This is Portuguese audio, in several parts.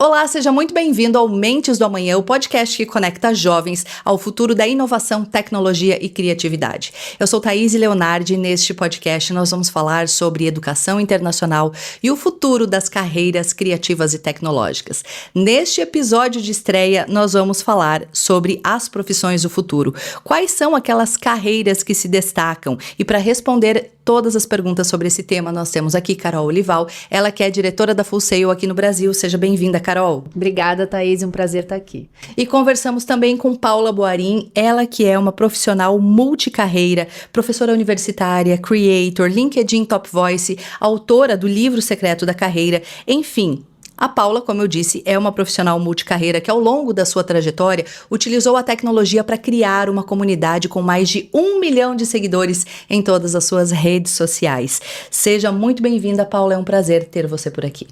Olá, seja muito bem-vindo ao Mentes do Amanhã, o podcast que conecta jovens ao futuro da inovação, tecnologia e criatividade. Eu sou Thaís Leonardi e neste podcast nós vamos falar sobre educação internacional e o futuro das carreiras criativas e tecnológicas. Neste episódio de estreia, nós vamos falar sobre as profissões do futuro. Quais são aquelas carreiras que se destacam? E para responder todas as perguntas sobre esse tema, nós temos aqui Carol Olival, ela que é diretora da Full Sail aqui no Brasil. Seja bem-vinda, Carol. Obrigada, Thaís, um prazer estar aqui. E conversamos também com Paula Boarim, ela que é uma profissional multicarreira, professora universitária, creator, LinkedIn Top Voice, autora do livro Secreto da Carreira, enfim. A Paula, como eu disse, é uma profissional multicarreira que ao longo da sua trajetória utilizou a tecnologia para criar uma comunidade com mais de 1 milhão de seguidores em todas as suas redes sociais. Seja muito bem-vinda, Paula, é um prazer ter você por aqui.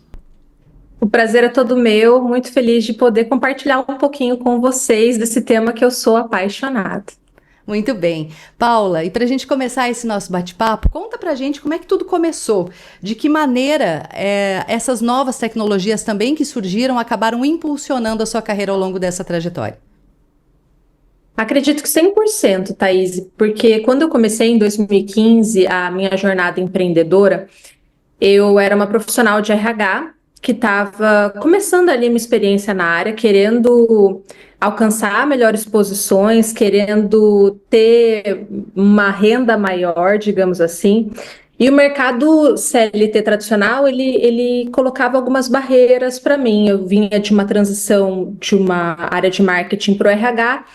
O prazer é todo meu, muito feliz de poder compartilhar um pouquinho com vocês desse tema que eu sou apaixonada. Muito bem. Paula, e para a gente começar esse nosso bate-papo, conta para a gente como é que tudo começou, de que maneira essas novas tecnologias também que surgiram acabaram impulsionando a sua carreira ao longo dessa trajetória. Acredito que 100%, Thaís, porque quando eu comecei em 2015 a minha jornada empreendedora, eu era uma profissional de RH que estava começando ali minha experiência na área, querendo alcançar melhores posições, querendo ter uma renda maior, digamos assim. E o mercado CLT tradicional, ele colocava algumas barreiras para mim. Eu vinha de uma transição de uma área de marketing para o RH.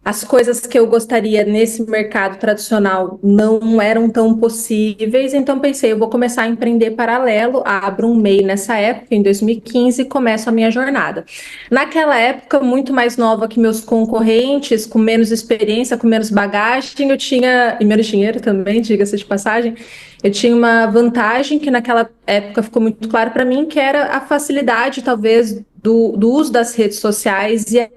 As coisas que eu gostaria nesse mercado tradicional não eram tão possíveis, então pensei, eu vou começar a empreender paralelo, abro um MEI nessa época, em 2015, e começo a minha jornada. Naquela época, muito mais nova que meus concorrentes, com menos experiência, com menos bagagem, eu tinha, e menos dinheiro também, diga-se de passagem, eu tinha uma vantagem que naquela época ficou muito claro para mim, que era a facilidade, talvez, do uso das redes sociais e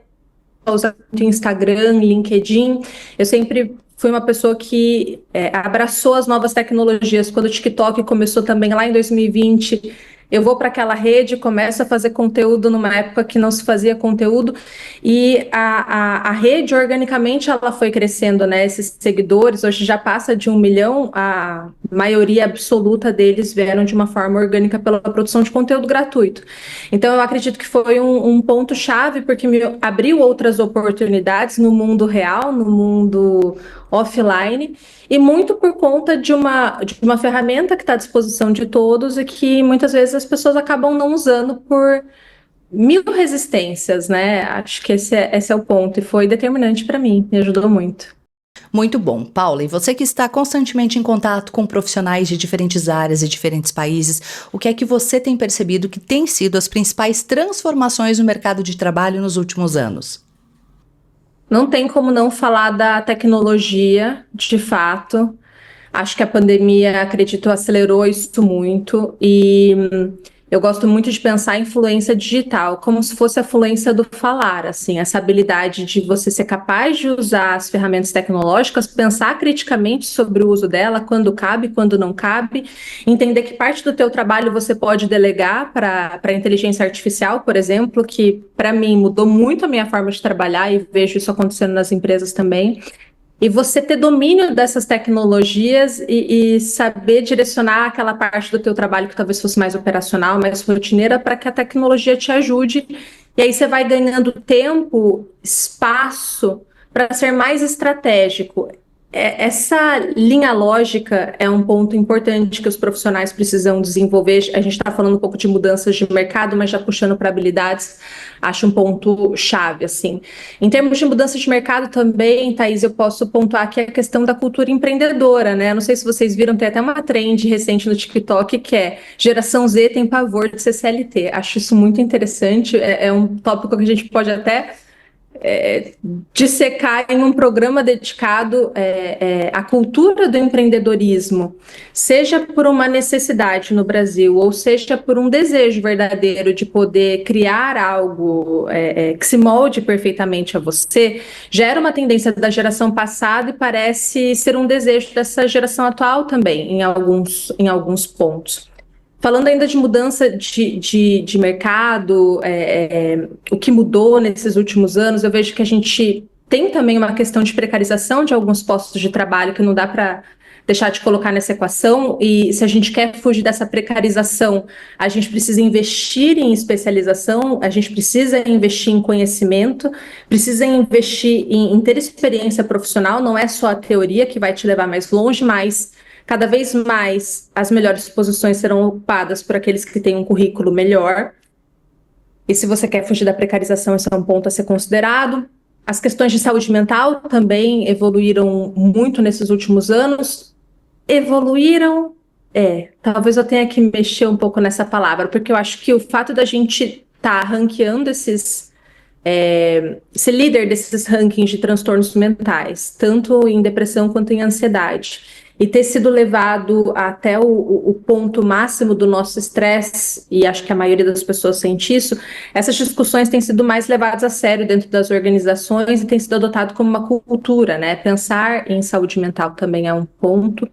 usar Instagram, LinkedIn. Eu sempre fui uma pessoa que abraçou as novas tecnologias. Quando o TikTok começou também lá em 2020, eu vou para aquela rede, começo a fazer conteúdo numa época que não se fazia conteúdo, e a rede, organicamente, ela foi crescendo, né? Esses seguidores, hoje já passa de 1 milhão, a maioria absoluta deles vieram de uma forma orgânica pela produção de conteúdo gratuito. Então, eu acredito que foi um ponto-chave, porque me abriu outras oportunidades no mundo real, no mundo offline, e muito por conta de uma ferramenta que está à disposição de todos e que muitas vezes as pessoas acabam não usando por mil resistências, né? Acho que esse é o ponto, e foi determinante para mim, me ajudou muito. Muito bom. Paula, e você que está constantemente em contato com profissionais de diferentes áreas e diferentes países, o que é que você tem percebido que tem sido as principais transformações no mercado de trabalho nos últimos anos? Não tem como não falar da tecnologia, de fato. Acho que a pandemia, acredito, acelerou isso muito, e eu gosto muito de pensar em fluência digital, como se fosse a fluência do falar, assim, essa habilidade de você ser capaz de usar as ferramentas tecnológicas, pensar criticamente sobre o uso dela, quando cabe, quando não cabe, entender que parte do teu trabalho você pode delegar para a inteligência artificial, por exemplo, que para mim mudou muito a minha forma de trabalhar, e vejo isso acontecendo nas empresas também. E você ter domínio dessas tecnologias e saber direcionar aquela parte do teu trabalho que talvez fosse mais operacional, mais rotineira, para que a tecnologia te ajude. E aí você vai ganhando tempo, espaço para ser mais estratégico. Essa linha lógica é um ponto importante que os profissionais precisam desenvolver. A gente está falando um pouco de mudanças de mercado, mas já puxando para habilidades, acho um ponto chave, assim. Em termos de mudança de mercado também, Thaís, eu posso pontuar aqui a questão da cultura empreendedora, né? Não sei se vocês viram, tem até uma trend recente no TikTok que é geração Z tem pavor de ser CLT. Acho isso muito interessante, é um tópico que a gente pode até dissecar em um programa dedicado à cultura do empreendedorismo, seja por uma necessidade no Brasil, ou seja por um desejo verdadeiro de poder criar algo que se molde perfeitamente a você, já era uma tendência da geração passada e parece ser um desejo dessa geração atual também, em alguns pontos. Falando ainda de mudança de mercado, o que mudou nesses últimos anos, eu vejo que a gente tem também uma questão de precarização de alguns postos de trabalho que não dá para deixar de colocar nessa equação, e se a gente quer fugir dessa precarização, a gente precisa investir em especialização, a gente precisa investir em conhecimento, precisa investir em ter experiência profissional, não é só a teoria que vai te levar mais longe, mas cada vez mais as melhores posições serão ocupadas por aqueles que têm um currículo melhor. E se você quer fugir da precarização, esse é um ponto a ser considerado. As questões de saúde mental também evoluíram muito nesses últimos anos. Evoluíram, talvez eu tenha que mexer um pouco nessa palavra, porque eu acho que o fato da gente estar ranqueando ser líder desses rankings de transtornos mentais, tanto em depressão quanto em ansiedade, e ter sido levado até o ponto máximo do nosso estresse, e acho que a maioria das pessoas sente isso, essas discussões têm sido mais levadas a sério dentro das organizações e têm sido adotado como uma cultura, né? Pensar em saúde mental também é um ponto.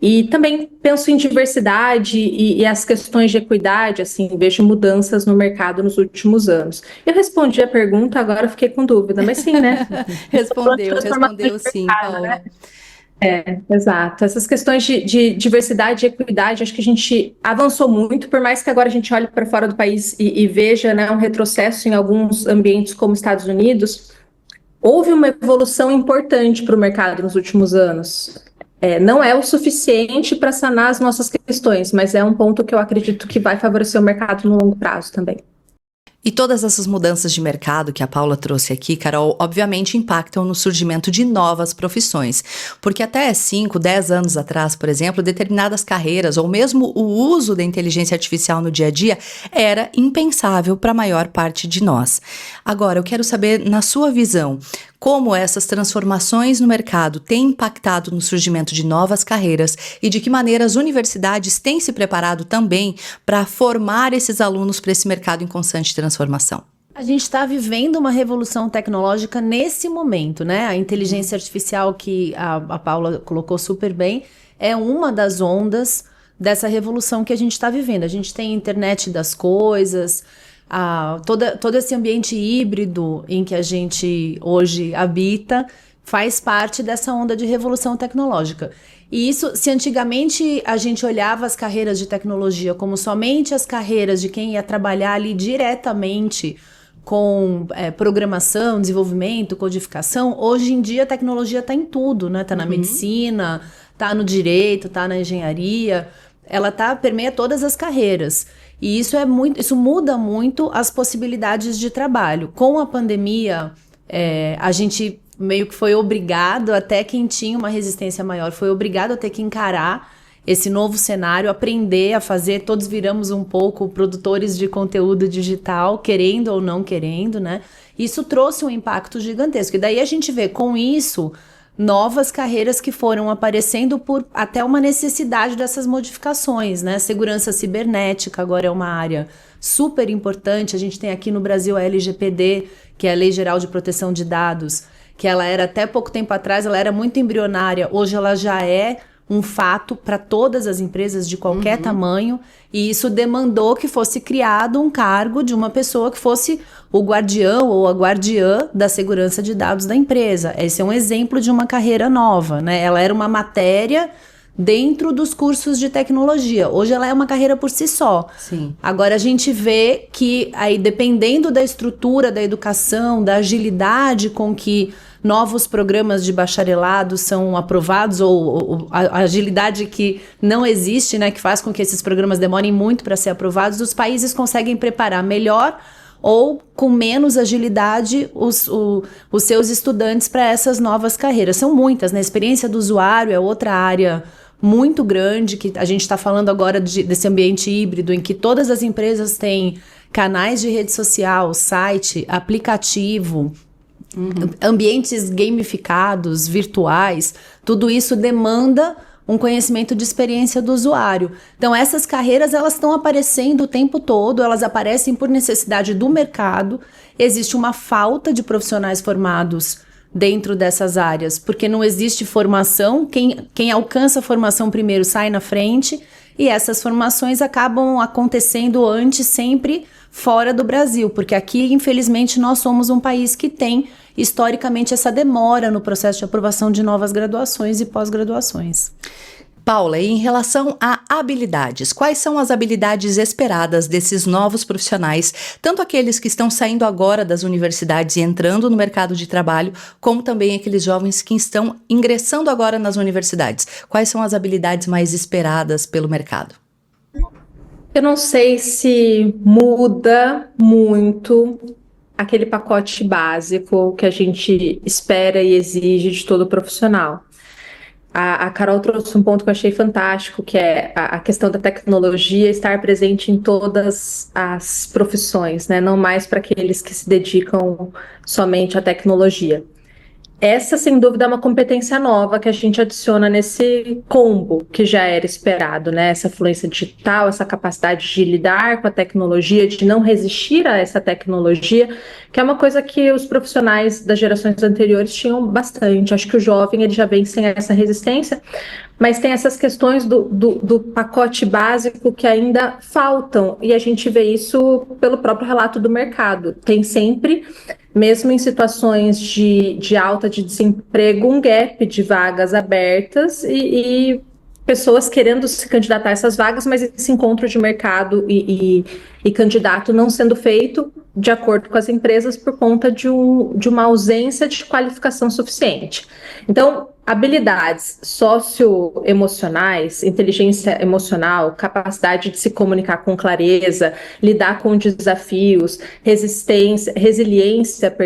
E também penso em diversidade e as questões de equidade, assim, vejo mudanças no mercado nos últimos anos. Eu respondi a pergunta, agora fiquei com dúvida, mas sim, né? Respondeu sim, Paula. Né? Exato. Essas questões de diversidade e equidade, acho que a gente avançou muito, por mais que agora a gente olhe para fora do país e veja, né, um retrocesso em alguns ambientes como Estados Unidos, houve uma evolução importante para o mercado nos últimos anos. Não é o suficiente para sanar as nossas questões, mas é um ponto que eu acredito que vai favorecer o mercado no longo prazo também. E todas essas mudanças de mercado que a Paula trouxe aqui, Carol, obviamente impactam no surgimento de novas profissões. Porque até 5, 10 anos atrás, por exemplo, determinadas carreiras ou mesmo o uso da inteligência artificial no dia a dia era impensável para a maior parte de nós. Agora, eu quero saber, na sua visão, como essas transformações no mercado têm impactado no surgimento de novas carreiras e de que maneira as universidades têm se preparado também para formar esses alunos para esse mercado em constante transformação. A gente está vivendo uma revolução tecnológica nesse momento, né? A inteligência artificial que a Paula colocou super bem é uma das ondas dessa revolução que a gente está vivendo. A gente tem a internet das coisas, todo esse ambiente híbrido em que a gente hoje habita faz parte dessa onda de revolução tecnológica. E isso, se antigamente a gente olhava as carreiras de tecnologia como somente as carreiras de quem ia trabalhar ali diretamente com programação, desenvolvimento, codificação, hoje em dia a tecnologia está em tudo, né? Está na medicina, está no direito, está na engenharia, ela permeia todas as carreiras. E isso muda muito as possibilidades de trabalho. Com a pandemia, a gente meio que foi obrigado, até quem tinha uma resistência maior, foi obrigado a ter que encarar esse novo cenário, aprender a fazer, todos viramos um pouco produtores de conteúdo digital, querendo ou não querendo, né? Isso trouxe um impacto gigantesco. E daí a gente vê com isso novas carreiras que foram aparecendo por até uma necessidade dessas modificações, né? Segurança cibernética agora é uma área super importante. A gente tem aqui no Brasil a LGPD, que é a Lei Geral de Proteção de Dados, que ela era até pouco tempo atrás, ela era muito embrionária, hoje ela já é um fato para todas as empresas de qualquer tamanho, e isso demandou que fosse criado um cargo de uma pessoa que fosse o guardião ou a guardiã da segurança de dados da empresa. Esse é um exemplo de uma carreira nova, né? Ela era uma matéria dentro dos cursos de tecnologia. Hoje ela é uma carreira por si só. Sim. Agora a gente vê que aí, dependendo da estrutura da educação, da agilidade com que novos programas de bacharelado são aprovados, ou a agilidade que não existe, né, que faz com que esses programas demorem muito para ser aprovados, os países conseguem preparar melhor ou com menos agilidade os seus estudantes para essas novas carreiras. São muitas, né? A experiência do usuário é outra área muito grande, que a gente está falando agora desse ambiente híbrido, em que todas as empresas têm canais de rede social, site, aplicativo, ambientes gamificados, virtuais, tudo isso demanda um conhecimento de experiência do usuário. Então, essas carreiras, elas estão aparecendo o tempo todo, elas aparecem por necessidade do mercado, existe uma falta de profissionais formados dentro dessas áreas, porque não existe formação, quem alcança a formação primeiro sai na frente, e essas formações acabam acontecendo antes sempre fora do Brasil, porque aqui, infelizmente, nós somos um país que tem, historicamente, essa demora no processo de aprovação de novas graduações e pós-graduações. Paula, e em relação a habilidades, quais são as habilidades esperadas desses novos profissionais, tanto aqueles que estão saindo agora das universidades e entrando no mercado de trabalho, como também aqueles jovens que estão ingressando agora nas universidades? Quais são as habilidades mais esperadas pelo mercado? Eu não sei se muda muito aquele pacote básico que a gente espera e exige de todo profissional. A Carol trouxe um ponto que eu achei fantástico, que é a questão da tecnologia estar presente em todas as profissões, né? Não mais para aqueles que se dedicam somente à tecnologia. Essa, sem dúvida, é uma competência nova que a gente adiciona nesse combo que já era esperado, né? Essa fluência digital, essa capacidade de lidar com a tecnologia, de não resistir a essa tecnologia, que é uma coisa que os profissionais das gerações anteriores tinham bastante. Acho que o jovem ele já vem sem essa resistência, mas tem essas questões do pacote básico que ainda faltam, e a gente vê isso pelo próprio relato do mercado. Tem sempre, mesmo em situações de alta de desemprego, um gap de vagas abertas e pessoas querendo se candidatar a essas vagas, mas esse encontro de mercado e candidato não sendo feito de acordo com as empresas por conta de uma ausência de qualificação suficiente. Então, habilidades socioemocionais, inteligência emocional, capacidade de se comunicar com clareza, lidar com desafios, resiliência,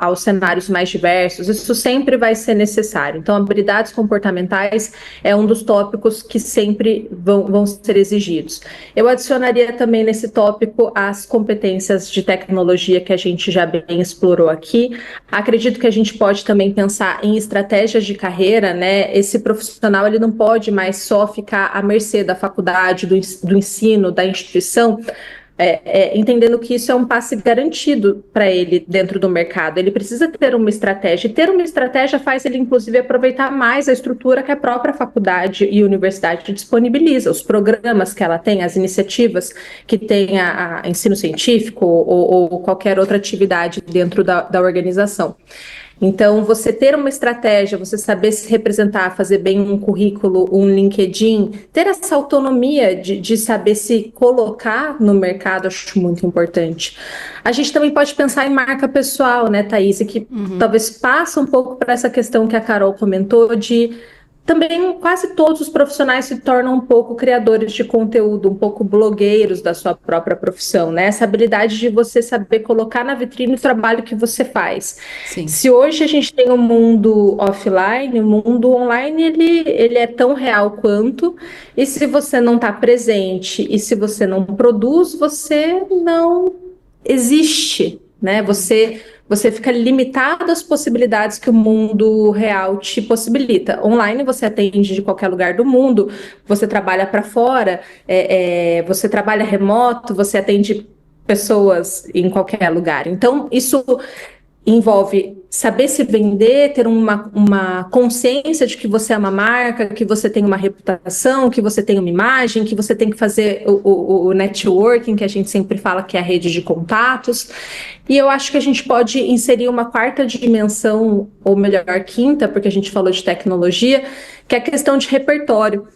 aos cenários mais diversos, isso sempre vai ser necessário. Então, habilidades comportamentais é um dos tópicos que sempre vão ser exigidos. Eu adicionaria também nesse tópico as competências de tecnologia que a gente já bem explorou aqui. Acredito que a gente pode também pensar em estratégias de carreira, né? Esse profissional ele não pode mais só ficar à mercê da faculdade, do ensino, da instituição, entendendo que isso é um passe garantido para ele dentro do mercado. Ele precisa ter uma estratégia, e ter uma estratégia faz ele, inclusive, aproveitar mais a estrutura que a própria faculdade e universidade disponibiliza, os programas que ela tem, as iniciativas que tem a ensino científico ou qualquer outra atividade dentro da organização. Então, você ter uma estratégia, você saber se representar, fazer bem um currículo, um LinkedIn, ter essa autonomia de saber se colocar no mercado, acho muito importante. A gente também pode pensar em marca pessoal, né, Thaís, que talvez passa um pouco para essa questão que a Carol comentou de também quase todos os profissionais se tornam um pouco criadores de conteúdo, um pouco blogueiros da sua própria profissão, né? Essa habilidade de você saber colocar na vitrine o trabalho que você faz. Sim. Se hoje a gente tem um mundo offline, o mundo online ele é tão real quanto, e se você não está presente e se você não produz, você não existe, né? Você fica limitado às possibilidades que o mundo real te possibilita. Online você atende de qualquer lugar do mundo, você trabalha para fora, você trabalha remoto, você atende pessoas em qualquer lugar. Então, isso envolve saber se vender, ter uma consciência de que você é uma marca, que você tem uma reputação, que você tem uma imagem, que você tem que fazer o networking, que a gente sempre fala que é a rede de contatos. E eu acho que a gente pode inserir uma quarta dimensão, ou melhor, quinta, porque a gente falou de tecnologia, que é a questão de repertório.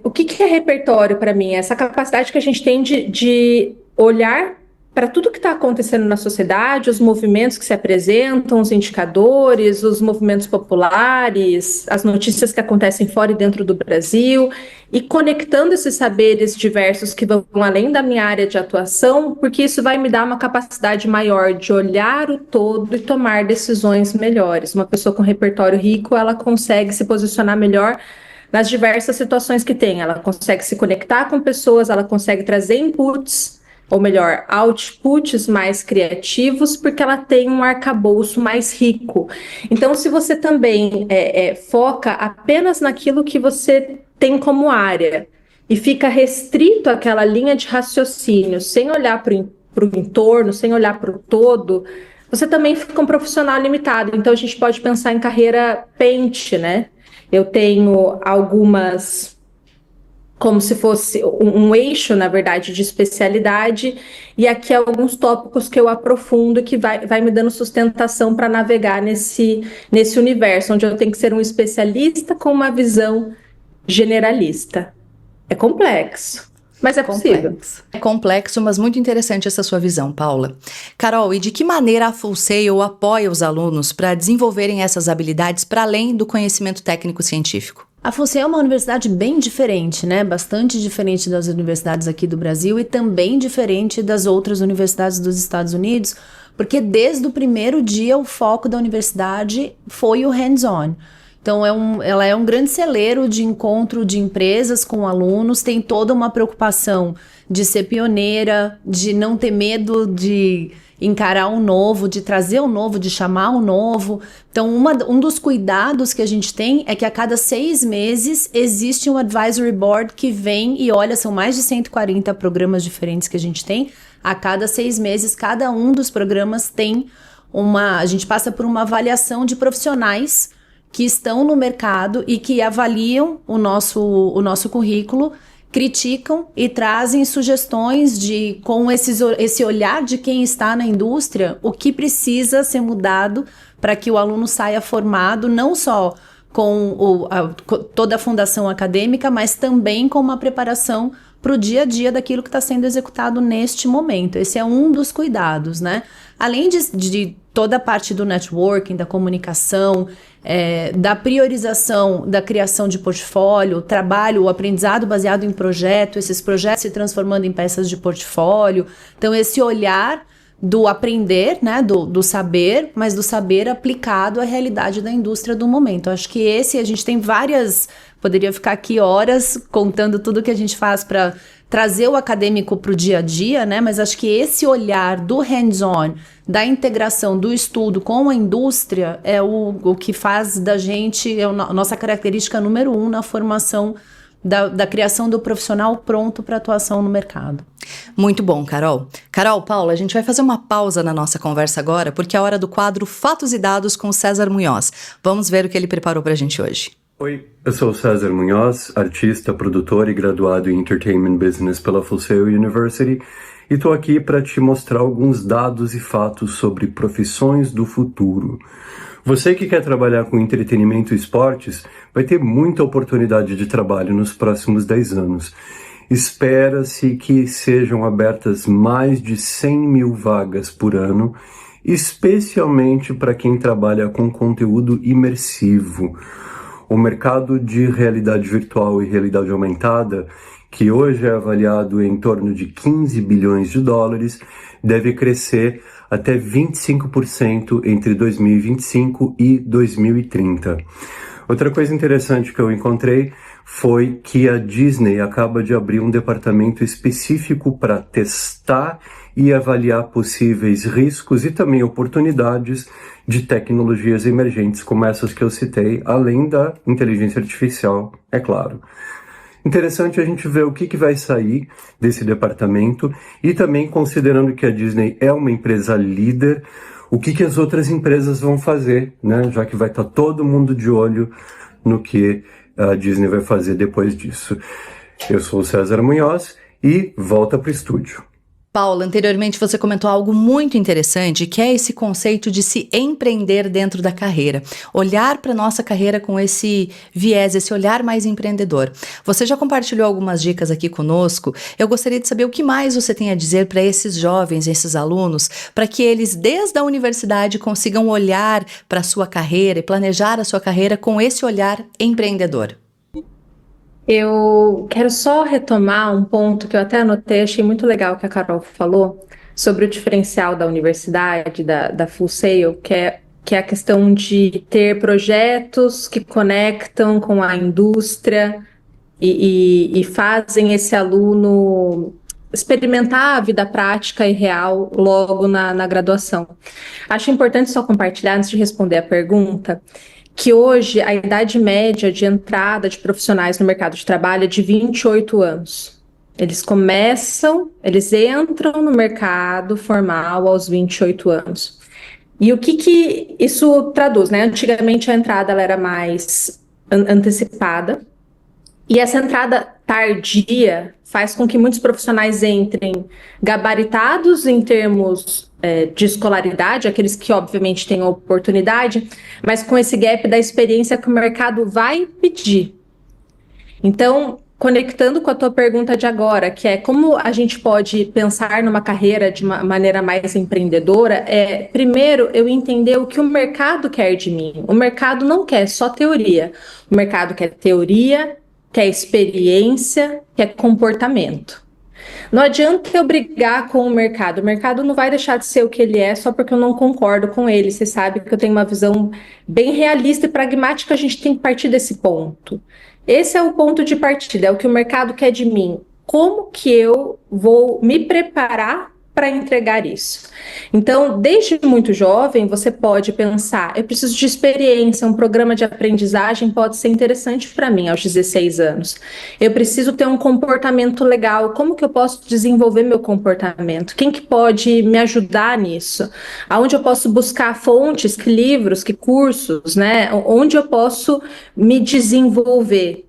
O que é repertório para mim? Essa capacidade que a gente tem de olhar para tudo que está acontecendo na sociedade, os movimentos que se apresentam, os indicadores, os movimentos populares, as notícias que acontecem fora e dentro do Brasil, e conectando esses saberes diversos que vão além da minha área de atuação, porque isso vai me dar uma capacidade maior de olhar o todo e tomar decisões melhores. Uma pessoa com repertório rico, ela consegue se posicionar melhor nas diversas situações que tem. Ela consegue se conectar com pessoas, ela consegue trazer inputs, ou melhor, outputs mais criativos, porque ela tem um arcabouço mais rico. Então, se você também foca apenas naquilo que você tem como área e fica restrito àquela linha de raciocínio, sem olhar para o entorno, sem olhar para o todo, você também fica um profissional limitado. Então, a gente pode pensar em carreira pente, né? Eu tenho algumas como se fosse um eixo, na verdade, de especialidade, e aqui alguns tópicos que eu aprofundo e que vai me dando sustentação para navegar nesse universo, onde eu tenho que ser um especialista com uma visão generalista. É complexo, mas é possível. É complexo, mas muito interessante essa sua visão, Paula. Carol, e de que maneira a Full Sail apoia os alunos para desenvolverem essas habilidades para além do conhecimento técnico-científico? A Full Sail é uma universidade bem diferente, né? Bastante diferente das universidades aqui do Brasil e também diferente das outras universidades dos Estados Unidos, porque desde o primeiro dia o foco da universidade foi o hands-on. Então, ela é um grande celeiro de encontro de empresas com alunos, tem toda uma preocupação de ser pioneira, de não ter medo de encarar o novo, de trazer o novo, de chamar o novo. Então, um dos cuidados que a gente tem é que a cada 6 meses existe um advisory board que vem e olha, são mais de 140 programas diferentes que a gente tem. A cada 6 meses, cada um dos programas tem a gente passa por uma avaliação de profissionais que estão no mercado e que avaliam o nosso currículo, criticam e trazem sugestões com esse olhar de quem está na indústria, o que precisa ser mudado para que o aluno saia formado, não só com toda a fundação acadêmica, mas também com uma preparação para o dia a dia daquilo que está sendo executado neste momento. Esse é um dos cuidados, né? Além de toda a parte do networking, da comunicação, da priorização, da criação de portfólio, o aprendizado baseado em projeto, esses projetos se transformando em peças de portfólio. Então, esse olhar do aprender, né, do saber, mas do saber aplicado à realidade da indústria do momento. Acho que a gente tem poderia ficar aqui horas contando tudo que a gente faz para trazer o acadêmico para o dia a dia, né? Mas acho que esse olhar do hands-on, da integração do estudo com a indústria é o que faz da gente, a nossa característica número 1 na formação da criação do profissional pronto para atuação no mercado. Muito bom, Carol. Carol, Paula, a gente vai fazer uma pausa na nossa conversa agora, porque é a hora do quadro Fatos e Dados com o César Munhoz. Vamos ver o que ele preparou para a gente hoje. Oi, eu sou o César Munhoz, artista, produtor e graduado em Entertainment Business pela Full Sail University, e estou aqui para te mostrar alguns dados e fatos sobre profissões do futuro. Você que quer trabalhar com entretenimento e esportes vai ter muita oportunidade de trabalho nos próximos 10 anos. Espera-se que sejam abertas mais de 100 mil vagas por ano, especialmente para quem trabalha com conteúdo imersivo. O mercado de realidade virtual e realidade aumentada, que hoje é avaliado em torno de 15 bilhões de dólares, deve crescer até 25% entre 2025 e 2030. Outra coisa interessante que eu encontrei foi que a Disney acaba de abrir um departamento específico para testar e avaliar possíveis riscos e também oportunidades de tecnologias emergentes como essas que eu citei, além da inteligência artificial, é claro. Interessante a gente ver o que vai sair desse departamento e também considerando que a Disney é uma empresa líder, o que as outras empresas vão fazer, né? Já que vai estar todo mundo de olho no que a Disney vai fazer depois disso. Eu sou o César Munhoz e volta para o estúdio. Paula, anteriormente você comentou algo muito interessante, que é esse conceito de se empreender dentro da carreira. Olhar para a nossa carreira com esse viés, esse olhar mais empreendedor. Você já compartilhou algumas dicas aqui conosco. Eu gostaria de saber o que mais você tem a dizer para esses jovens, esses alunos, para que eles, desde a universidade, consigam olhar para a sua carreira e planejar a sua carreira com esse olhar empreendedor. Eu quero só retomar um ponto que eu até anotei, achei muito legal que a Carol falou, sobre o diferencial da universidade, da Full Sail, que é a questão de ter projetos que conectam com a indústria e fazem esse aluno experimentar a vida prática e real logo na graduação. Acho importante só compartilhar, antes de responder a pergunta, que hoje a idade média de entrada de profissionais no mercado de trabalho é de 28 anos. Eles entram no mercado formal aos 28 anos. E o que isso traduz, né? Antigamente a entrada ela era mais antecipada, E essa entrada tardia faz com que muitos profissionais entrem gabaritados em termos de escolaridade, aqueles que obviamente têm oportunidade, mas com esse gap da experiência que o mercado vai pedir. Então, conectando com a tua pergunta de agora, que é como a gente pode pensar numa carreira de uma maneira mais empreendedora, primeiro eu entender o que o mercado quer de mim. O mercado não quer só teoria, o mercado quer teoria, quer experiência, quer comportamento. Não adianta eu brigar com o mercado não vai deixar de ser o que ele é só porque eu não concordo com ele. Você sabe que eu tenho uma visão bem realista e pragmática, a gente tem que partir desse ponto. Esse é o ponto de partida, é o que o mercado quer de mim. Como que eu vou me preparar para entregar isso? Então, desde muito jovem, você pode pensar, eu preciso de experiência, um programa de aprendizagem pode ser interessante para mim aos 16 anos. Eu preciso ter um comportamento legal, como que eu posso desenvolver meu comportamento? Quem que pode me ajudar nisso? Aonde eu posso buscar fontes, que livros, que cursos, né? Onde eu posso me desenvolver?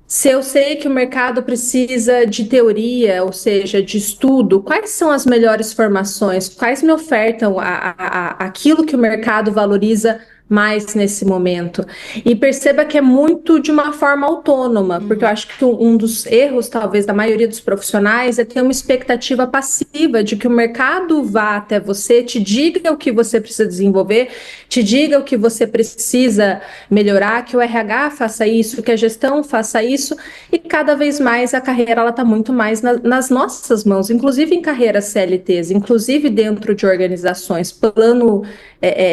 Se eu sei que o mercado precisa de teoria, ou seja, de estudo, quais são as melhores formações? Quais me ofertam aquilo que o mercado valoriza mais nesse momento? E perceba que é muito de uma forma autônoma, porque eu acho que um dos erros, talvez, da maioria dos profissionais é ter uma expectativa passiva de que o mercado vá até você, te diga o que você precisa desenvolver, te diga o que você precisa melhorar, que o RH faça isso, que a gestão faça isso, e cada vez mais a carreira está muito mais nas nossas mãos, inclusive em carreiras CLTs, inclusive dentro de organizações, plano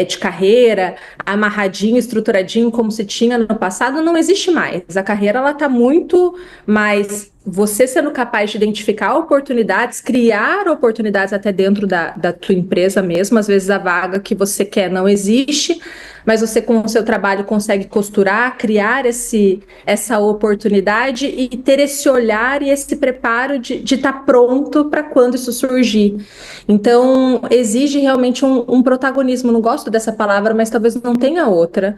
de carreira, amarradinho, estruturadinho, como se tinha no passado, não existe mais. A carreira está muito mais você sendo capaz de identificar oportunidades, criar oportunidades até dentro da tua empresa mesmo. Às vezes a vaga que você quer não existe, mas você com o seu trabalho consegue costurar, criar essa oportunidade e ter esse olhar e esse preparo de estar pronto para quando isso surgir. Então, exige realmente um protagonismo. Não gosto dessa palavra, mas talvez não tenha outra.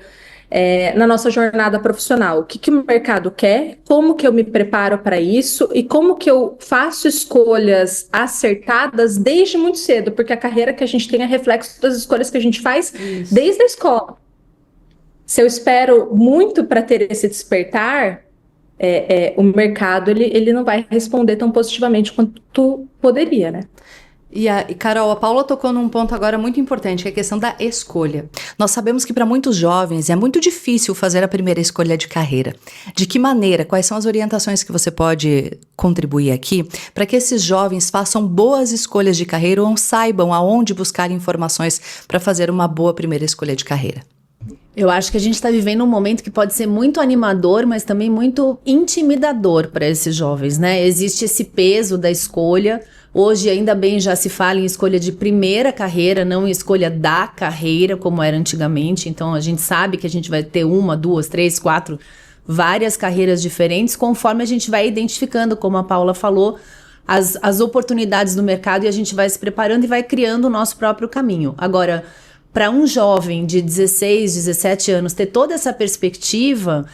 Na nossa jornada profissional, o que o mercado quer, como que eu me preparo para isso e como que eu faço escolhas acertadas desde muito cedo, porque a carreira que a gente tem é reflexo das escolhas que a gente faz desde a escola. Se eu espero muito para ter esse despertar, o mercado ele não vai responder tão positivamente quanto poderia, né? E Carol, a Paula tocou num ponto agora muito importante, que é a questão da escolha. Nós sabemos que para muitos jovens é muito difícil fazer a primeira escolha de carreira. De que maneira, quais são as orientações que você pode contribuir aqui para que esses jovens façam boas escolhas de carreira ou saibam aonde buscar informações para fazer uma boa primeira escolha de carreira? Eu acho que a gente está vivendo um momento que pode ser muito animador, mas também muito intimidador para esses jovens, né? Existe esse peso da escolha. Hoje, ainda bem, já se fala em escolha de primeira carreira, não em escolha da carreira, como era antigamente. Então, a gente sabe que a gente vai ter 1, 2, 3, 4, várias carreiras diferentes, conforme a gente vai identificando, como a Paula falou, as oportunidades do mercado, e a gente vai se preparando e vai criando o nosso próprio caminho. Agora, para um jovem de 16, 17 anos ter toda essa perspectiva,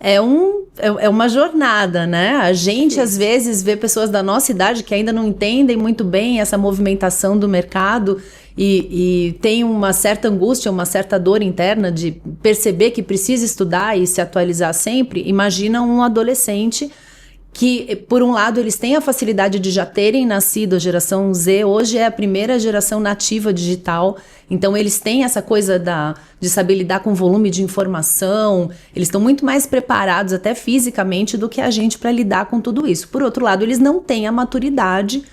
é uma jornada, né? A gente, às vezes, vê pessoas da nossa idade que ainda não entendem muito bem essa movimentação do mercado e tem uma certa angústia, uma certa dor interna de perceber que precisa estudar e se atualizar sempre. Imagina um adolescente que, por um lado, eles têm a facilidade de já terem nascido, a geração Z, hoje é a primeira geração nativa digital, então eles têm essa coisa de saber lidar com volume de informação, eles estão muito mais preparados, até fisicamente, do que a gente para lidar com tudo isso. Por outro lado, eles não têm a maturidade,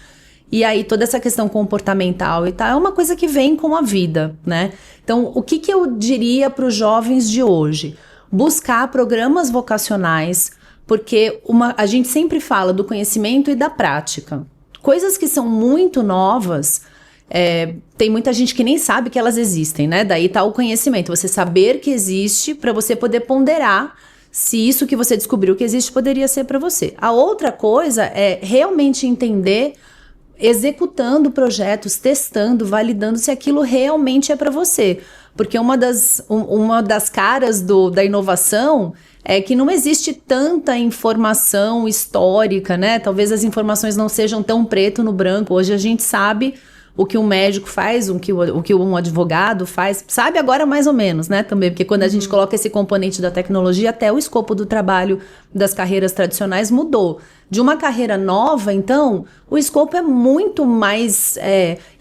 e aí toda essa questão comportamental e tal, é uma coisa que vem com a vida, né? Então, o que eu diria para os jovens de hoje? Buscar programas vocacionais, porque a gente sempre fala do conhecimento e da prática. Coisas que são muito novas, tem muita gente que nem sabe que elas existem, né? Daí tá o conhecimento, você saber que existe para você poder ponderar se isso que você descobriu que existe poderia ser para você. A outra coisa é realmente entender, executando projetos, testando, validando se aquilo realmente é para você. Porque uma das caras da inovação é que não existe tanta informação histórica, né? Talvez as informações não sejam tão preto no branco. Hoje a gente sabe o que um médico faz, o que um advogado faz, sabe agora mais ou menos, né, também, porque quando a gente coloca esse componente da tecnologia, até o escopo do trabalho das carreiras tradicionais mudou. De uma carreira nova, então, o escopo é muito mais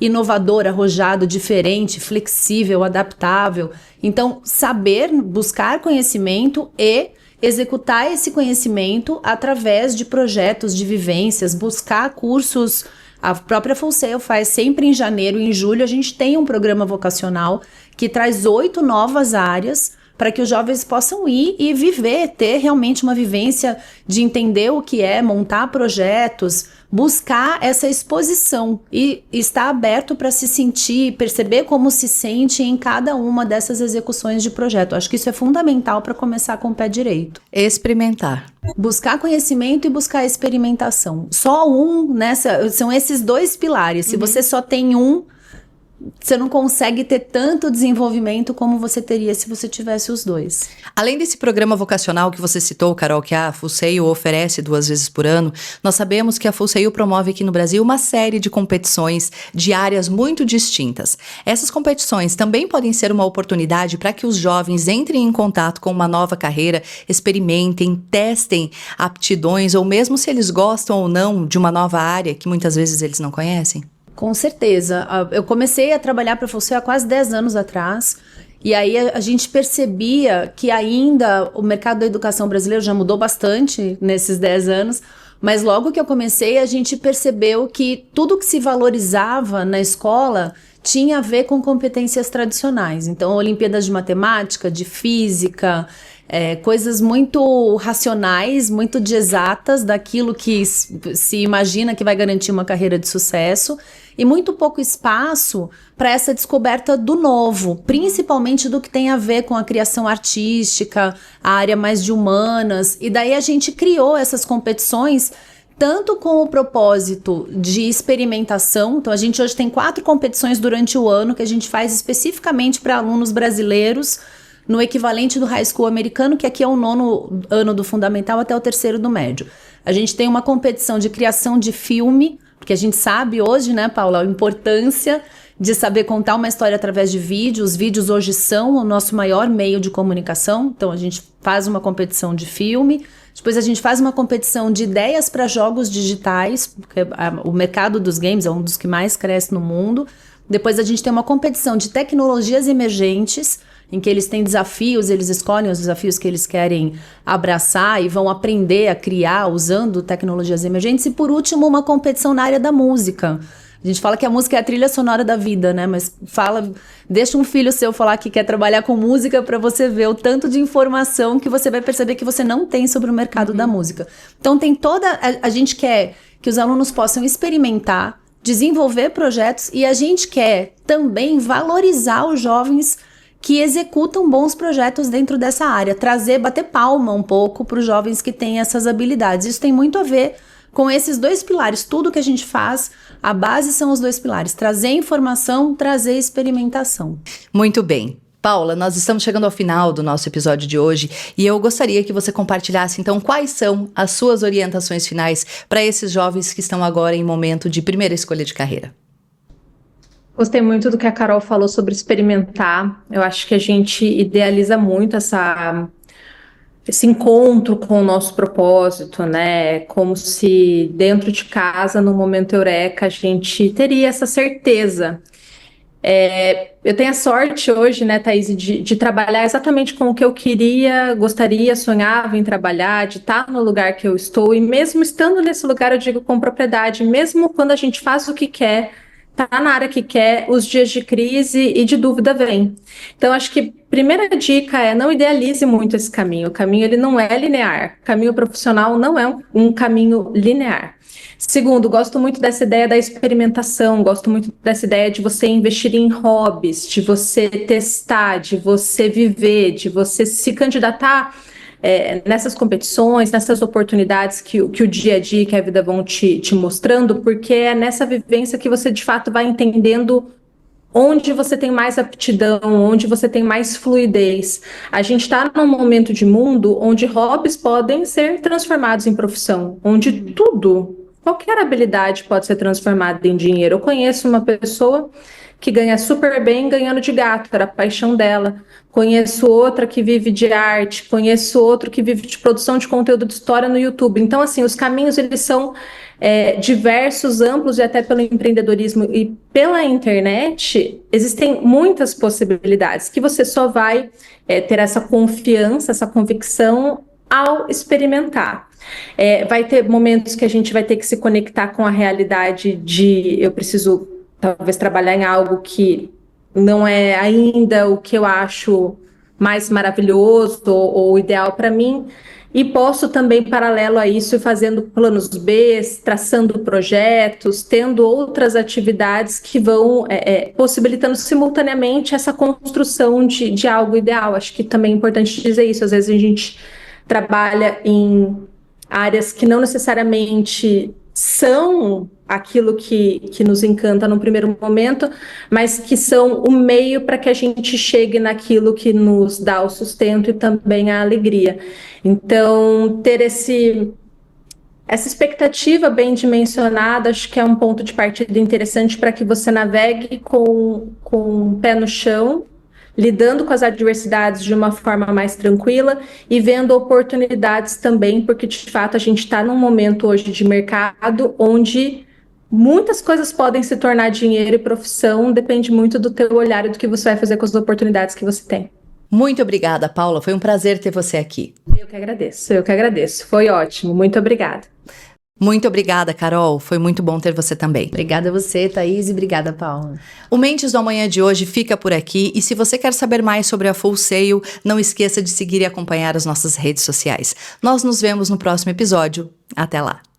inovador, arrojado, diferente, flexível, adaptável. Então, saber, buscar conhecimento e executar esse conhecimento através de projetos, de vivências, buscar cursos. A própria Full Sail faz sempre em janeiro e em julho, a gente tem um programa vocacional que traz 8 novas áreas para que os jovens possam ir e viver, ter realmente uma vivência de entender o que é, montar projetos, buscar essa exposição e estar aberto para se sentir, perceber como se sente em cada uma dessas execuções de projeto. Acho que isso é fundamental para começar com o pé direito. Experimentar. Buscar conhecimento e buscar experimentação. Só são esses 2 pilares. Se você só tem um, você não consegue ter tanto desenvolvimento como você teria se você tivesse os 2. Além desse programa vocacional que você citou, Carol, que a Full Sail oferece 2 vezes por ano, nós sabemos que a Full Sail promove aqui no Brasil uma série de competições de áreas muito distintas. Essas competições também podem ser uma oportunidade para que os jovens entrem em contato com uma nova carreira, experimentem, testem aptidões, ou mesmo se eles gostam ou não de uma nova área que muitas vezes eles não conhecem? Com certeza. Eu comecei a trabalhar para a Full Sail há quase 10 anos atrás, e aí a gente percebia que ainda o mercado da educação brasileiro já mudou bastante nesses 10 anos, mas logo que eu comecei a gente percebeu que tudo que se valorizava na escola tinha a ver com competências tradicionais. Então, Olimpíadas de Matemática, de Física, coisas muito racionais, muito de exatas, daquilo que se imagina que vai garantir uma carreira de sucesso, e muito pouco espaço para essa descoberta do novo, principalmente do que tem a ver com a criação artística, a área mais de humanas, e daí a gente criou essas competições tanto com o propósito de experimentação. Então a gente hoje tem 4 competições durante o ano que a gente faz especificamente para alunos brasileiros, no equivalente do high school americano, que aqui é o 9º ano do fundamental até o 3º do médio. A gente tem uma competição de criação de filme, porque a gente sabe hoje, né, Paula, a importância de saber contar uma história através de vídeos. Os vídeos hoje são o nosso maior meio de comunicação, então a gente faz uma competição de filme, depois a gente faz uma competição de ideias para jogos digitais, porque o mercado dos games é um dos que mais cresce no mundo. Depois a gente tem uma competição de tecnologias emergentes, em que eles têm desafios, eles escolhem os desafios que eles querem abraçar e vão aprender a criar usando tecnologias emergentes. E por último, uma competição na área da música. A gente fala que a música é a trilha sonora da vida, né? Mas deixa um filho seu falar que quer trabalhar com música para você ver o tanto de informação que você vai perceber que você não tem sobre o mercado da música. Então tem a gente quer que os alunos possam experimentar, desenvolver projetos, e a gente quer também valorizar os jovens que executam bons projetos dentro dessa área, bater palma um pouco para os jovens que têm essas habilidades. Isso tem muito a ver com esses 2 pilares. Tudo que a gente faz, a base são os 2 pilares: trazer informação, trazer experimentação. Muito bem. Paula, nós estamos chegando ao final do nosso episódio de hoje e eu gostaria que você compartilhasse, então, quais são as suas orientações finais para esses jovens que estão agora em momento de primeira escolha de carreira. Gostei muito do que a Carol falou sobre experimentar. Eu acho que a gente idealiza muito esse encontro com o nosso propósito, né? Como se dentro de casa, no momento eureka, a gente teria essa certeza. Eu tenho a sorte hoje, né, Thaís, de trabalhar exatamente com o que eu gostaria, sonhava em trabalhar, de estar no lugar que eu estou, e mesmo estando nesse lugar, eu digo com propriedade, mesmo quando a gente faz o que quer, tá na área que quer, os dias de crise e de dúvida vêm. Então, acho que a primeira dica é: não idealize muito esse caminho. O caminho, ele não é linear. O caminho profissional não é um caminho linear. Segundo, gosto muito dessa ideia da experimentação, gosto muito dessa ideia de você investir em hobbies, de você testar, de você viver, de você se candidatar nessas competições, nessas oportunidades que o dia a dia, que a vida vão te mostrando, porque é nessa vivência que você de fato vai entendendo onde você tem mais aptidão, onde você tem mais fluidez. A gente está num momento de mundo onde hobbies podem ser transformados em profissão, onde tudo, qualquer habilidade pode ser transformada em dinheiro. Eu conheço uma pessoa que ganha super bem ganhando de gato, era a paixão dela. Conheço outra que vive de arte, conheço outro que vive de produção de conteúdo de história no YouTube. Então, assim, os caminhos, eles são diversos, amplos, e até pelo empreendedorismo e pela internet, existem muitas possibilidades que você só vai ter essa confiança, essa convicção ao experimentar. Vai ter momentos que a gente vai ter que se conectar com a realidade de eu preciso talvez trabalhar em algo que não é ainda o que eu acho mais maravilhoso ou ideal para mim, e posso também, paralelo a isso, ir fazendo planos B, traçando projetos, tendo outras atividades que vão possibilitando simultaneamente essa construção de algo ideal. Acho que também é importante dizer isso. Às vezes a gente trabalha em áreas que não necessariamente são aquilo que nos encanta num primeiro momento, mas que são o meio para que a gente chegue naquilo que nos dá o sustento e também a alegria. Então, ter essa expectativa bem dimensionada, acho que é um ponto de partida interessante para que você navegue com o pé no chão, lidando com as adversidades de uma forma mais tranquila e vendo oportunidades também, porque de fato a gente está num momento hoje de mercado onde muitas coisas podem se tornar dinheiro e profissão, depende muito do teu olhar e do que você vai fazer com as oportunidades que você tem. Muito obrigada, Paula, foi um prazer ter você aqui. Eu que agradeço, foi ótimo, muito obrigada. Muito obrigada, Carol. Foi muito bom ter você também. Obrigada a você, Thaís, e obrigada, Paula. O Mentes do Amanhã de hoje fica por aqui, e se você quer saber mais sobre a Full Sail, não esqueça de seguir e acompanhar as nossas redes sociais. Nós nos vemos no próximo episódio. Até lá!